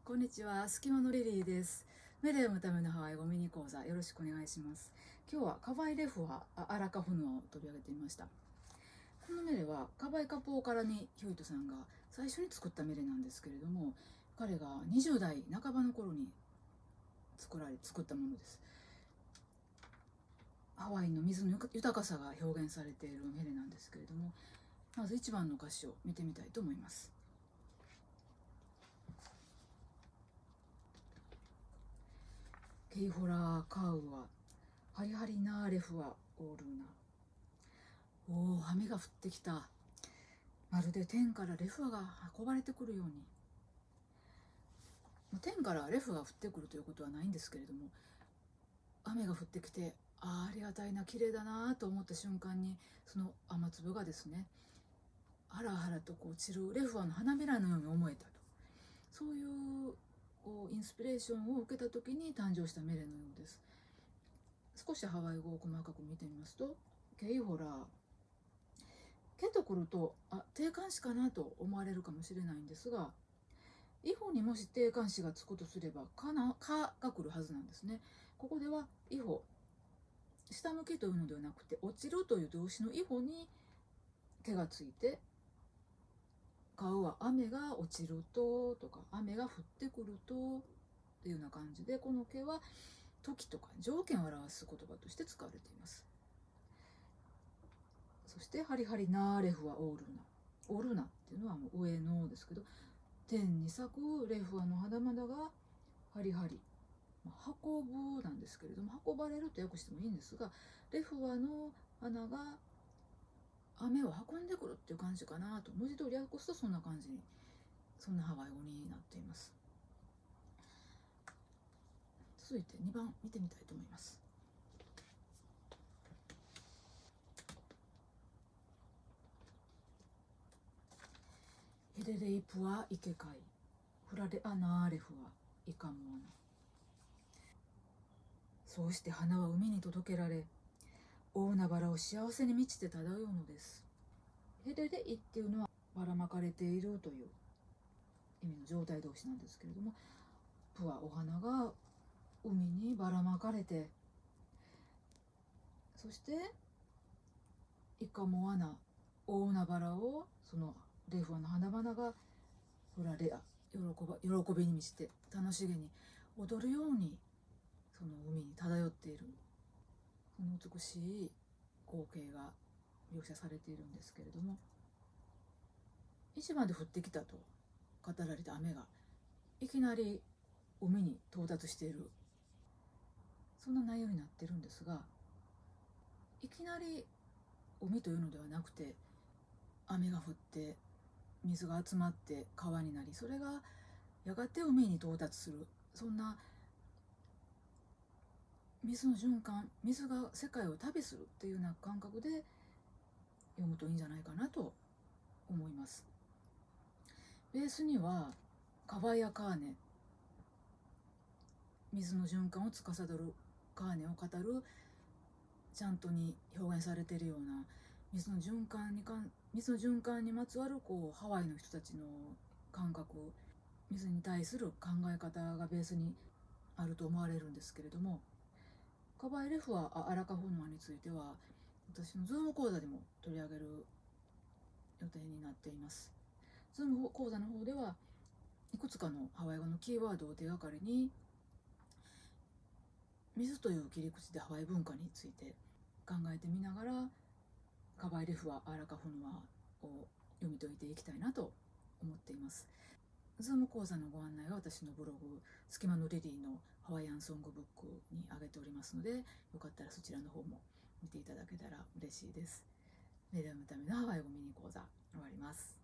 こんにちは、隙間のリリーです。メレーのためのハワイ語ミニ講座よろしくお願いします。今日はカバイレフはアラカフヌアを取り上げてみました。このメレはカバイカポーカラにヒョイトさんが最初に作ったメレなんですけれども、彼が20代半ばの頃に作ったものです。ハワイの水の豊かさが表現されているメレなんですけれども、まず1番の歌詞を見てみたいと思います。ケイホラーカウはハリハリナーレフはオールナ。おお、雨が降ってきた。まるで天からレフアが運ばれてくるように。天からレフが降ってくるということはないんですけれども、雨が降ってきて、ありがたいな、綺麗だなと思った瞬間に、その雨粒がですね、ハラハラとこう散るレフアの花びらのように思えたと。そういうインスピレーションを受けた時に誕生したメレのようです。少しハワイ語を細かく見てみますと、ケイホラー。ケとくると、定冠詞かなと思われるかもしれないんですが、イホにもし定冠詞がつくとすれば、かが来るはずなんですね。ここでは、イホ、下向きというのではなくて、落ちるという動詞のイホに毛がついて、顔は雨が落ちるととか、雨が降ってくるとっていうような感じで、この毛は時とか条件を表す言葉として使われています。そしてハリハリナーレフはオールナ。オルナっていうのはもう上のですけど、天に咲くレフアの花々がハリハリ、運ぶなんですけれども、運ばれると訳してもいいんですが、レフアの花が雨を運んでくるっていう感じかなと、文字通り訳すとそんな感じに、そんなハワイ語になっています。続いて2番見てみたいと思います。ヘレレイプはイケカイ、フラレアナーレフはイカモアナ。そうして花は海に届けられ、大海原を幸せに満ちて漂うのです。ヘレレイっていうのはばらまかれているという意味の状態動詞なんですけれども、プはお花が海にばらまかれて、そしてイカモアナ、大海原をそのレフアの花々がフラレア、喜びに満ちて楽しげに踊るようにその海に漂っている、その美しい光景が描写されているんですけれども、市場で降ってきたと語られた雨がいきなり海に到達している、そんな内容になってるんですが、いきなり海というのではなくて、雨が降って水が集まって川になり、それがやがて海に到達する、そんな水の循環、水が世界を旅するっていうような感覚で読むといいんじゃないかなと思います。ベースにはカバやカーネ、水の循環を司るカーネを語るちゃんとに表現されているような水の循環にまつわるハワイの人たちの感覚、水に対する考え方がベースにあると思われるんですけれども、カバエレフはアラカフノアについては私のズーム講座でも取り上げる予定になっています。ズーム講座の方ではいくつかのハワイ語のキーワードを手がかりに、水という切り口でハワイ文化について考えてみながら、カバイレフはアラカフノアを読み解いていきたいなと思っています。ズーム講座のご案内は私のブログ隙間のリリーのハワイアンソングブックに上げておりますので、よかったらそちらの方も見ていただけたら嬉しいです。メディアのためのハワイ語ミニ講座終わります。